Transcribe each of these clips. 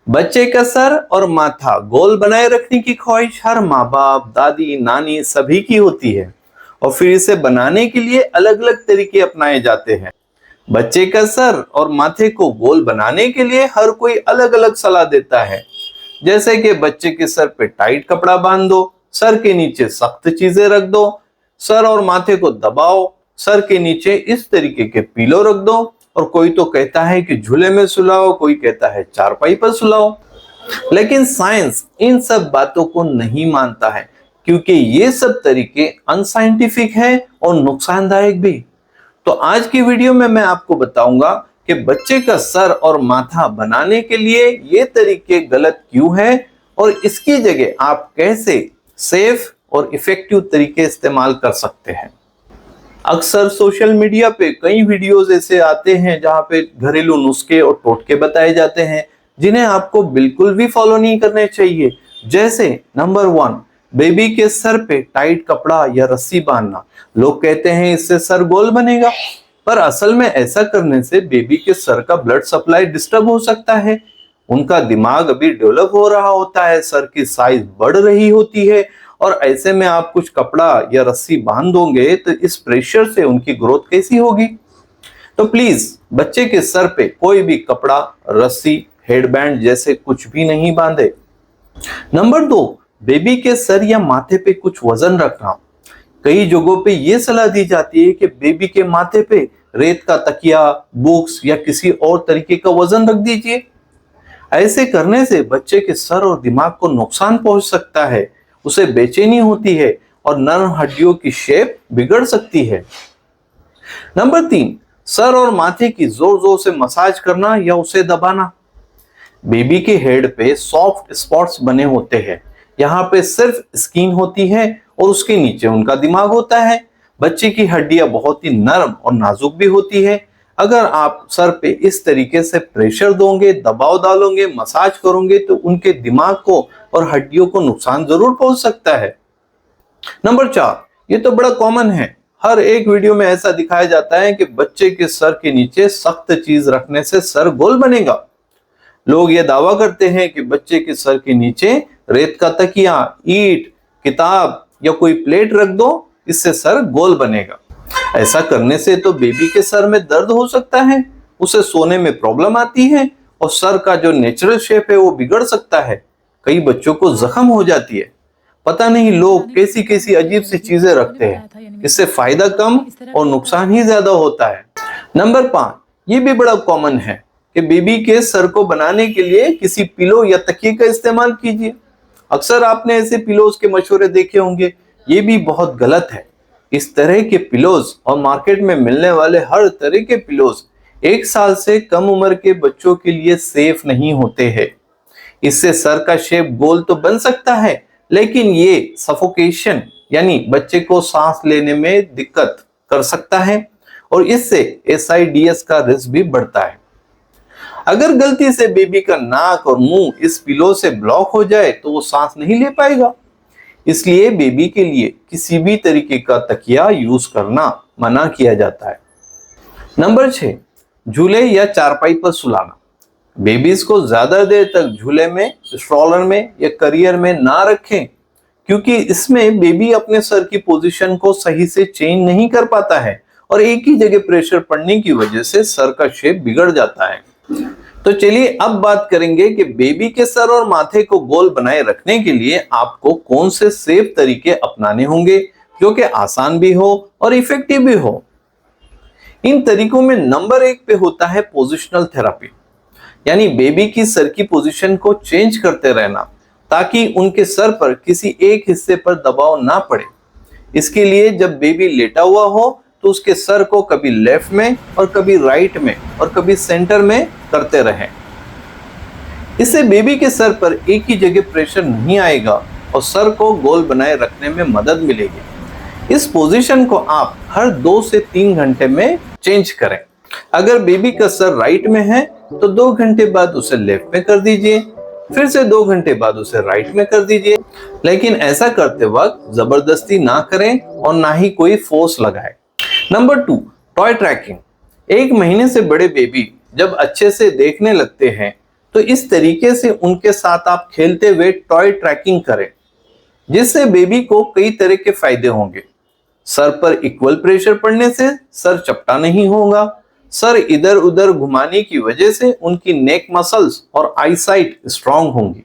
बच्चे का सर और माथा गोल बनाए रखने की ख्वाहिश हर माँ बाप, दादी, नानी सभी की होती है और फिर इसे बनाने के लिए अलग अलग तरीके अपनाए जाते हैं। बच्चे का सर और माथे को गोल बनाने के लिए हर कोई अलग अलग सलाह देता है। जैसे कि बच्चे के सर पे टाइट कपड़ा बांध दो, सर के नीचे सख्त चीजें रख दो, सर और माथे को दबाओ, सर के नीचे इस तरीके के पिलो रख दो, और कोई तो कहता है कि झूले में सुलाओ, कोई कहता है चारपाई पर सुलाओ। लेकिन साइंस इन सब बातों को नहीं मानता है, क्योंकि ये सब तरीके अनसाइंटिफिक है और नुकसानदायक भी। तो आज की वीडियो में मैं आपको बताऊंगा कि बच्चे का सर और माथा बनाने के लिए ये तरीके गलत क्यों है और इसकी जगह आप कैसे सेफ और इफेक्टिव तरीके इस्तेमाल कर सकते हैं। अक्सर सोशल मीडिया पे कई वीडियोस ऐसे आते हैं जहां पे घरेलू नुस्खे और टोटके बताए जाते हैं जिन्हें आपको बिल्कुल भी फॉलो नहीं करने चाहिए। जैसे नंबर 1, बेबी के सर पे टाइट कपड़ा या रस्सी बांधना। लोग कहते हैं इससे सर गोल बनेगा, पर असल में ऐसा करने से बेबी के सर का ब्लड सप्लाई डिस्टर्ब हो सकता है। उनका दिमाग अभी डेवलप हो रहा होता है, सर की साइज बढ़ रही होती है, और ऐसे में आप कुछ कपड़ा या रस्सी बांध दोगे तो इस प्रेशर से उनकी ग्रोथ कैसी होगी। तो प्लीज बच्चे के सर पे कोई भी कपड़ा, रस्सी, हेडबैंड जैसे कुछ भी नहीं बांधे। नंबर 2, बेबी के सर या माथे पे कुछ वजन रखना। कई जगहों पे ये सलाह दी जाती है कि बेबी के माथे पे रेत का तकिया, बुक्स या किसी और तरीके का वजन रख दीजिए। ऐसे करने से बच्चे के सर और दिमाग को नुकसान पहुंच सकता है, उसे बेचैनी होती है और नर्म हड्डियों की शेप बिगड़ सकती है। नंबर 3, सर और माथे की जोर जोर से मसाज करना या उसे दबाना। बेबी के हेड पे सॉफ्ट स्पॉट्स बने होते हैं, यहाँ पे सिर्फ स्किन होती है और उसके नीचे उनका दिमाग होता है। बच्चे की हड्डियां बहुत ही नरम और नाजुक भी होती है। अगर आप सर पे इस तरीके से प्रेशर दोगे, दबाव डालोगे, मसाज करोगे तो उनके दिमाग को और हड्डियों को नुकसान जरूर पहुंच सकता है। नंबर 4, ये तो बड़ा कॉमन है, हर एक वीडियो में ऐसा दिखाया जाता है कि बच्चे के सर के नीचे सख्त चीज रखने से सर गोल बनेगा। लोग ये दावा करते हैं कि बच्चे के सर के नीचे रेत का तकिया, ईंट, किताब या कोई प्लेट रख दो, इससे सर गोल बनेगा। ऐसा करने से तो बेबी के सर में दर्द हो सकता है, उसे सोने में प्रॉब्लम आती है और सर का जो नेचुरल शेप है वो बिगड़ सकता है। कई बच्चों को जख्म हो जाती है। पता नहीं लोग कैसी कैसी अजीब सी चीजें रखते हैं, इससे फायदा कम और नुकसान ही ज्यादा होता है। नंबर 5, ये भी बड़ा कॉमन है कि बेबी के सर को बनाने के लिए किसी पिलो या तकिए का इस्तेमाल कीजिए। अक्सर आपने ऐसे पिलोज के मशवरे देखे होंगे, ये भी बहुत गलत है। इस तरह के पिलोज और मार्केट में मिलने वाले हर तरह के पिलोज 1 साल से कम उम्र के बच्चों के लिए सेफ नहीं होते हैं। इससे सर का शेप गोल तो बन सकता है, लेकिन ये सफोकेशन यानी बच्चे को सांस लेने में दिक्कत कर सकता है और इससे SIDS का रिस्क भी बढ़ता है। अगर गलती से बेबी का नाक और मुंह इस पिलो से ब्लॉक हो जाए तो वो सांस नहीं ले पाएगा। इसलिए बेबी के लिए किसी भी तरीके का तकिया यूज करना मना किया जाता है। नंबर 6, झूले या चारपाई पर सुलाना। बेबीज को ज्यादा देर तक झूले में, स्ट्रॉलर में या करियर में ना रखें, क्योंकि इसमें बेबी अपने सर की पोजीशन को सही से चेंज नहीं कर पाता है और एक ही जगह प्रेशर पड़ने की वजह से सर का शेप बिगड़ जाता है। तो चलिए अब बात करेंगे कि बेबी के सर और माथे को गोल बनाए रखने के लिए आपको कौन से सेफ तरीके अपनाने होंगे जो कि आसान भी हो और इफेक्टिव भी हो। इन तरीकों में नंबर 1 पे होता है पोजिशनल थेरेपी, यानी बेबी की सर की पोजीशन को चेंज करते रहना ताकि उनके सर पर किसी एक हिस्से पर दबाव ना पड़े। इसके लिए जब बेबी लेटा हुआ हो तो उसके सर को कभी लेफ्ट में और कभी राइट में और कभी सेंटर में करते रहें। इससे बेबी के सर पर एक ही जगह प्रेशर नहीं आएगा और सर को गोल बनाए रखने में मदद मिलेगी। इस पोजीशन को आप हर 2 से 3 घंटे में चेंज करें। अगर बेबी का सर राइट में है तो 2 घंटे बाद उसे लेफ्ट में कर दीजिए, फिर से 2 घंटे बाद उसे राइट में कर दीजिए। लेकिन ऐसा करते वक्त जबरदस्ती ना करें और ना ही कोई फोर्स लगाए। Number 2, toy trekking. 1 महीने से बड़े बेबी जब अच्छे से देखने लगते हैं तो इस तरीके से उनके साथ आप खेलते हुए टॉय ट्रैकिंग करें, जिससे बेबी को कई तरह के फायदे होंगे। सर पर इक्वल प्रेशर पड़ने से सर चपटा नहीं होगा। सर इधर उधर घुमाने की वजह से उनकी नेक मसल्स और आईसाइट स्ट्रांग होंगी।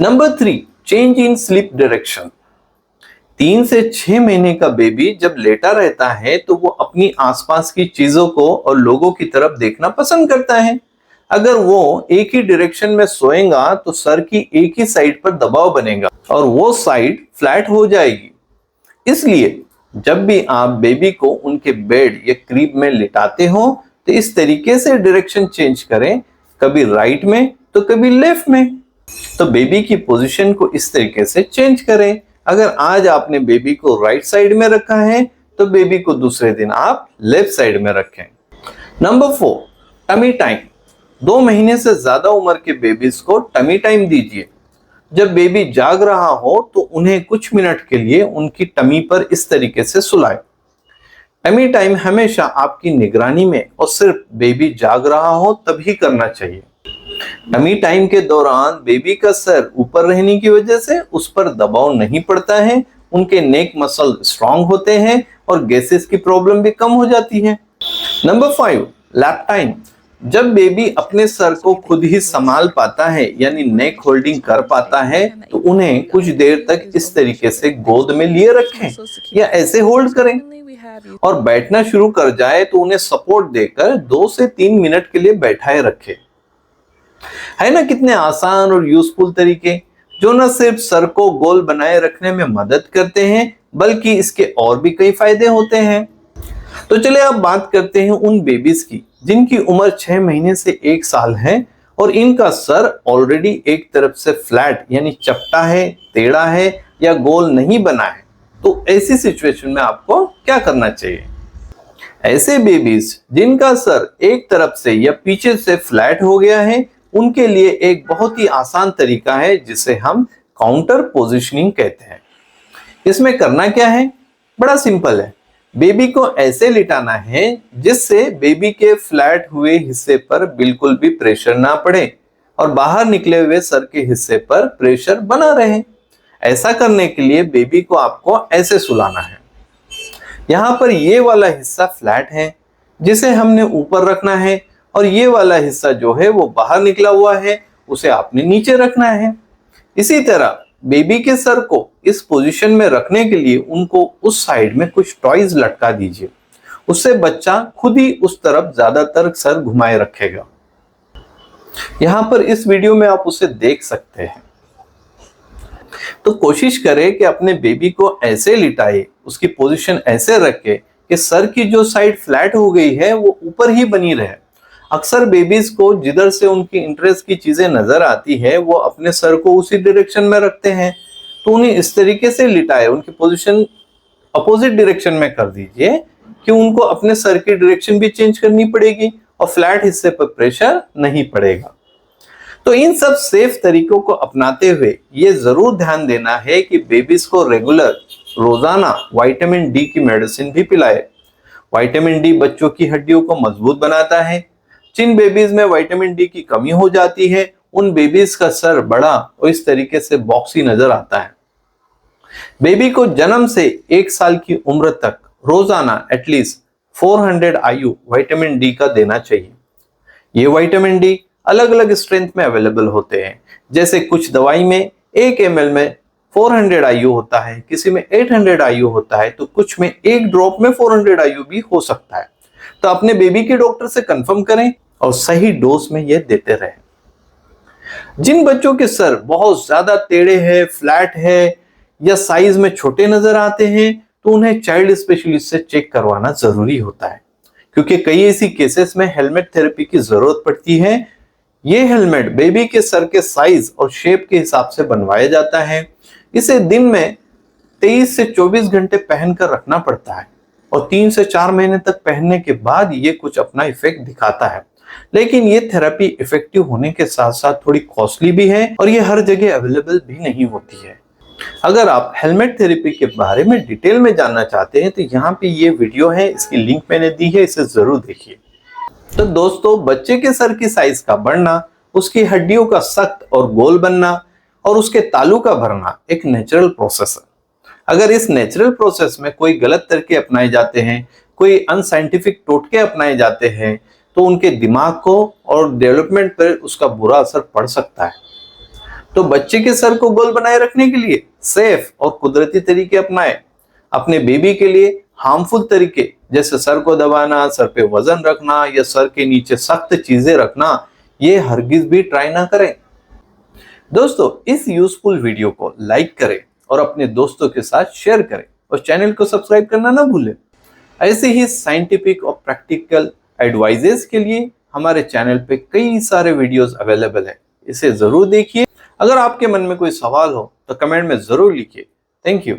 Number 3, change in sleep direction. 3 से 6 महीने का बेबी जब लेटा रहता है तो वो अपनी आसपास की चीजों को और लोगों की तरफ देखना पसंद करता है। अगर वो एक ही डायरेक्शन में सोएगा तो सर की एक ही साइड पर दबाव बनेगा और वो साइड फ्लैट हो जाएगी। इसलिए जब भी आप बेबी को उनके बेड या क्रीब में लिटाते हो तो इस तरीके से डायरेक्शन चेंज करें, कभी राइट में तो कभी लेफ्ट में। तो बेबी की पोजीशन को इस तरीके से चेंज करें। अगर आज आपने बेबी को राइट साइड में रखा है तो बेबी को दूसरे दिन आप लेफ्ट साइड में रखें। Number 4, tummy time. 2 महीने से ज्यादा उम्र के बेबीज को टमी टाइम दीजिए। जब बेबी जाग रहा हो तो उन्हें कुछ मिनट के लिए उनकी टमी पर इस तरीके से सुलाएं। टमी टाइम हमेशा आपकी निगरानी में और सिर्फ बेबी जाग रहा हो तभी करना चाहिए। टमी टाइम के दौरान बेबी का सर ऊपर रहने की वजह से उस पर दबाव नहीं पड़ता है, उनके नेक मसल स्ट्रांग होते हैं और गैसेस की प्रॉब्लम भी कम हो जाती है। Number 5, lap time. जब बेबी अपने सर को खुद ही संभाल पाता है यानी नेक होल्डिंग कर पाता है तो उन्हें कुछ देर तक इस तरीके से गोद में लिए रखें या ऐसे होल्ड करें और बैठना शुरू कर जाए तो उन्हें सपोर्ट देकर 2 से 3 मिनट के लिए बैठाए रखें। है ना कितने आसान और यूजफुल तरीके, जो न सिर्फ सर को गोल बनाए रखने में मदद करते हैं बल्कि इसके और भी कई फायदे होते हैं। तो चलिए अब बात करते हैं उन बेबीज की जिनकी उम्र 6 महीने से 1 साल है और इनका सर ऑलरेडी एक तरफ से फ्लैट यानी चपटा है, टेढ़ा है या गोल नहीं बना है। तो ऐसी सिचुएशन में आपको क्या करना चाहिए? ऐसे बेबीज जिनका सर एक तरफ से या पीछे से फ्लैट हो गया है उनके लिए एक बहुत ही आसान तरीका है जिसे हम काउंटर पोजिशनिंग कहते हैं। इसमें करना क्या है? बड़ा सिंपल है। बेबी को ऐसे लिटाना है जिससे बेबी के फ्लैट हुए हिस्से पर बिल्कुल भी प्रेशर ना पड़े और बाहर निकले हुए सर के हिस्से पर प्रेशर बना रहे। ऐसा करने के लिए बेबी को आपको ऐसे सुलाना है। यहाँ पर ये वाला हिस्सा फ्लैट है जिसे हमने ऊपर रखना है और ये वाला हिस्सा जो है वो बाहर निकला हुआ है उसे आपने नीचे रखना है। इसी तरह बेबी के सर को इस पोजीशन में रखने के लिए उनको उस साइड में कुछ टॉयज लटका दीजिए, उससे बच्चा खुद ही उस तरफ ज्यादातर सर घुमाए रखेगा। यहां पर इस वीडियो में आप उसे देख सकते हैं। तो कोशिश करें कि अपने बेबी को ऐसे लिटाए, उसकी पोजीशन ऐसे रखे कि सर की जो साइड फ्लैट हो गई है वो ऊपर ही बनी रहे। अक्सर बेबीज को जिधर से उनकी इंटरेस्ट की चीजें नजर आती है वो अपने सर को उसी डायरेक्शन में रखते हैं। तो उन्हें इस तरीके से लिटाए, उनकी पोजीशन अपोजिट डायरेक्शन में कर दीजिए कि उनको अपने सर की डायरेक्शन भी चेंज करनी पड़ेगी और फ्लैट हिस्से पर प्रेशर नहीं पड़ेगा। तो इन सब सेफ तरीकों को अपनाते हुए ये जरूर ध्यान देना है कि बेबीज को रेगुलर रोजाना विटामिन डी की मेडिसिन भी पिलाए। विटामिन डी बच्चों की हड्डियों को मजबूत बनाता है। जिन बेबीज में विटामिन डी की कमी हो जाती है उन बेबीज का सर बड़ा और इस तरीके से बॉक्सी नजर आता है। बेबी को जन्म से 1 साल की उम्र तक रोजाना एटलीस्ट 400 IU विटामिन डी का देना चाहिए। ये विटामिन डी अलग अलग स्ट्रेंथ में अवेलेबल होते हैं, जैसे कुछ दवाई में 1 ml में 400 IU होता है, किसी में 800 IU होता है, तो कुछ में 1 ड्रॉप में 400 IU भी हो सकता है। तो अपने बेबी के डॉक्टर से कंफर्म करें और सही डोज में ये देते रहें। जिन बच्चों के सर बहुत ज्यादा टेढ़े हैं, फ्लैट है या साइज में छोटे नजर आते हैं तो उन्हें चाइल्ड स्पेशलिस्ट से चेक करवाना जरूरी होता है, क्योंकि कई ऐसी केसेस में हेलमेट थेरेपी की जरूरत पड़ती है। ये हेलमेट बेबी के सर के साइज और शेप के हिसाब से बनवाया जाता है। इसे दिन में 23 से 24 घंटे पहनकर रखना पड़ता है और 3 से 4 महीने तक पहनने के बाद ये कुछ अपना इफेक्ट दिखाता है। लेकिन ये थेरेपी इफेक्टिव होने के साथ साथ थोड़ी कॉस्टली भी है और ये हर जगह अवेलेबल भी नहीं होती है। अगर आप हेलमेट थेरेपी के बारे में डिटेल में जानना चाहते हैं तो यहाँ पे ये वीडियो है, इसकी लिंक मैंने दी है, इसे जरूर देखिए। तो दोस्तों, बच्चे के सर की साइज का बढ़ना, उसकी हड्डियों का सख्त और गोल बनना और उसके तालू का भरना एक नेचुरल प्रोसेस है। अगर इस नेचुरल प्रोसेस में कोई गलत तरीके अपनाए जाते हैं, कोई अनसाइंटिफिक टोटके अपनाए जाते हैं, तो उनके दिमाग को और डेवलपमेंट पर उसका बुरा असर पड़ सकता है। तो बच्चे के सर को गोल बनाए रखने के लिए सेफ और कुदरती तरीके अपनाएं। अपने बेबी के लिए हार्मफुल तरीके जैसे सर को दबाना, सर पे वजन रखना या सर के नीचे सख्त चीजें रखना, ये हरगिज भी ट्राई ना करें। दोस्तों, इस यूजफुल वीडियो को लाइक करें और अपने दोस्तों के साथ शेयर करें और चैनल को सब्सक्राइब करना ना भूलें। ऐसे ही साइंटिफिक और प्रैक्टिकल एडवाइजेस के लिए हमारे चैनल पे कई सारे वीडियोस अवेलेबल है, इसे जरूर देखिए। अगर आपके मन में कोई सवाल हो तो कमेंट में जरूर लिखिए। Thank you.